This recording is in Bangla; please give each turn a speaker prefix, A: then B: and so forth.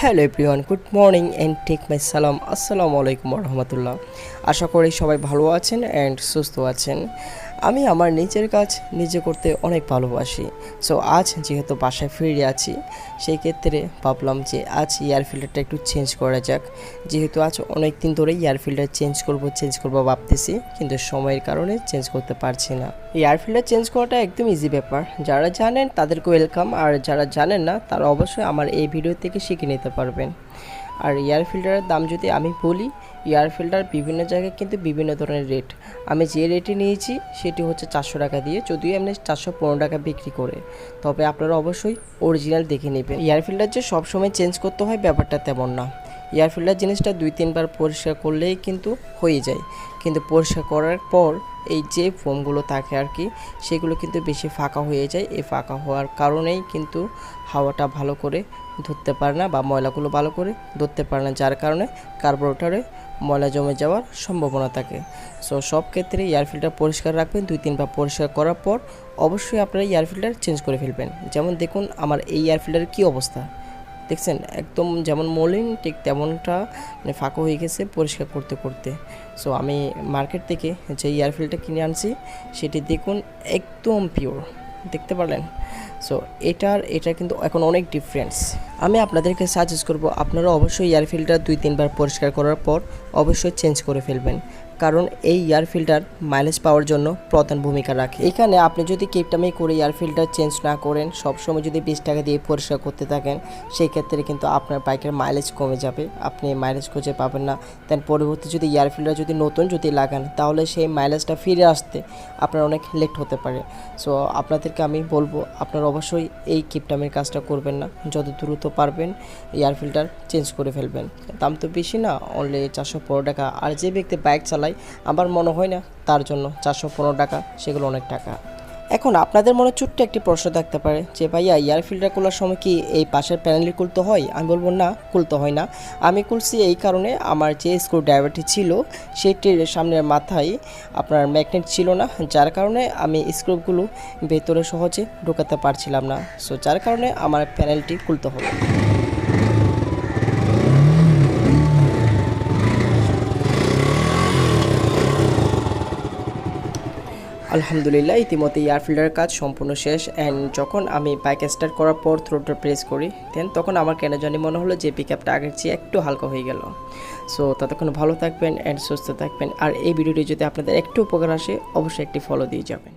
A: Hello everyone, good morning and take my সালাম। আসসালামু আলাইকুম রহমতুল্লাহ। আশা করি সবাই ভালো আছেন অ্যান্ড সুস্থ আছেন। আমি আমার নিজের কাজ নিজে করতে অনেক ভালোবাসি। সো আজ যেহেতু বাসায় ফিরে আছি, সেই ক্ষেত্রে ভাবলাম যে আজ এয়ার ফিল্টারটা একটু চেঞ্জ করা যাক। যেহেতু আজ অনেক দিন ধরে এয়ার ফিল্টার চেঞ্জ করবো ভাবতেছি, কিন্তু সময়ের কারণে চেঞ্জ করতে পারছি না। এয়ার ফিল্টার চেঞ্জ করাটা একদম ইজি ব্যাপার। যারা জানেন তাদেরকে ওয়েলকাম, আর যারা জানেন না তারা অবশ্যই আমার এই ভিডিও থেকে শিখে নিতে পারবেন। আর এয়ার ফিল্টারের দাম যদি আমি বলি, এয়ার ফিল্টার বিভিন্ন জায়গায় কিন্তু বিভিন্ন ধরনের রেট। আমি যে রেটে নিয়েছি সেটি হচ্ছে 400 টাকা দিয়ে, যদিও এমনি 415 টাকা বিক্রি করে। তবে আপনারা অবশ্যই অরিজিনাল দেখে নেবেন। এয়ার ফিল্টার যে সবসময় চেঞ্জ করতে হয় ব্যাপারটা তেমন না। এয়ার ফিল্টার জিনিসটা 2-3 বার পরিষ্কার করলেই কিন্তু হয়ে যায়, কিন্তু পরিষ্কার করার পর এই যে ফোমগুলো থাকে আর কি, সেগুলো কিন্তু বেশি ফাঁকা হয়ে যায়। এই ফাঁকা হওয়ার কারণেই কিন্তু হাওয়াটা ভালো করে ধরতে পারে না বা ময়লাগুলো ভালো করে ধরতে পারে না, যার কারণে কার্বোরেটরে ময়লা জমে যাওয়ার সম্ভাবনা থাকে। সো সব ক্ষেত্রে এয়ার ফিল্টার পরিষ্কার রাখবেন। 2-3 বার পরিষ্কার করার পর অবশ্যই আপনারা এয়ার ফিল্টার চেঞ্জ করে ফেলবেন। যেমন দেখুন আমার এই এয়ার ফিল্টারের কী অবস্থা দেখছেন, একদম যেমন মলিন ঠিক তেমনটা মানে ফাঁকা হয়ে গেছে পরিষ্কার করতে করতে। সো আমি মার্কেট থেকে যে এয়ার ফিল্টার কিনে আনছি সেটি দেখুন একদম পিওর, দেখতে পারলেন। সো এটা কিন্তু এখন অনেক ডিফারেন্স। আমি আপনাদেরকে সাজেস্ট করব আপনারা অবশ্যই এয়ার ফিল্টার 2-3 বার পরিষ্কার করার পর অবশ্যই চেঞ্জ করে ফেলবেন, কারণ এই এয়ার ফিল্টার মাইলেজ পাওয়ার জন্য প্রধান ভূমিকা রাখে। এখানে আপনি যদি কিপটামি করে এয়ার ফিল্টার চেঞ্জ না করেন, সবসময় যদি 20 টাকা দিয়ে পরিষ্কার করতে থাকেন, সেই ক্ষেত্রে কিন্তু আপনার বাইকের মাইলেজ কমে যাবে, আপনি মাইলেজ খুঁজে পাবেন না। দেন পরবর্তী যদি এয়ার ফিল্টার যদি নতুন লাগান, তাহলে সেই মাইলেজটা ফিরে আসতে আপনার অনেক লেট হতে পারে। সো আপনাদেরকে আমি বলবো আপনারা অবশ্যই এই কিপটামির কাজটা করবেন না, যত দ্রুত পারবেন এয়ার ফিল্টার চেঞ্জ করে ফেলবেন। দাম তো বেশি না, অনলি 415 টাকা। আর যে ব্যক্তি বাইক চালায় আমার মনে হয় না তার জন্য 415 টাকা সেগুলো অনেক টাকা। এখন আপনাদের মনে ছোট্ট একটি প্রশ্ন থাকতে পারে যে ভাইয়া এয়ার ফিল্টার খোলার সময় কি এই পাশের প্যানেলটি খুলতে হয়? আমি বলবো না, খুলতে হয় না। আমি খুলছি এই কারণে, আমার যে স্ক্রু ড্রাইভারটি ছিল সেটির সামনের মাথায় আপনার ম্যাগনেট ছিল না, যার কারণে আমি স্ক্রুগুলো ভেতরে সহজে ঢোকাতে পারছিলাম না। সো যার কারণে আমার প্যানেলটি খুলতে হলো। আলহামদুলিল্লাহ, ইতিমধ্যে এয়ার ফিল্টারের কাজ সম্পূর্ণ শেষ। অ্যান্ড যখন আমি বাইক স্টার্ট করার পর থ্রোটল প্রেস করি, তখন আমার কেন জানি মনে হলো যে পিকআপটা আগের চেয়ে একটু হালকা হয়ে গেল। সো ততক্ষণ ভালো থাকবেন অ্যান্ড সুস্থ থাকবেন। আর এই ভিডিওটি যদি আপনাদের একটু উপকার আসে অবশ্যই একটি ফলো দিয়ে যাবেন।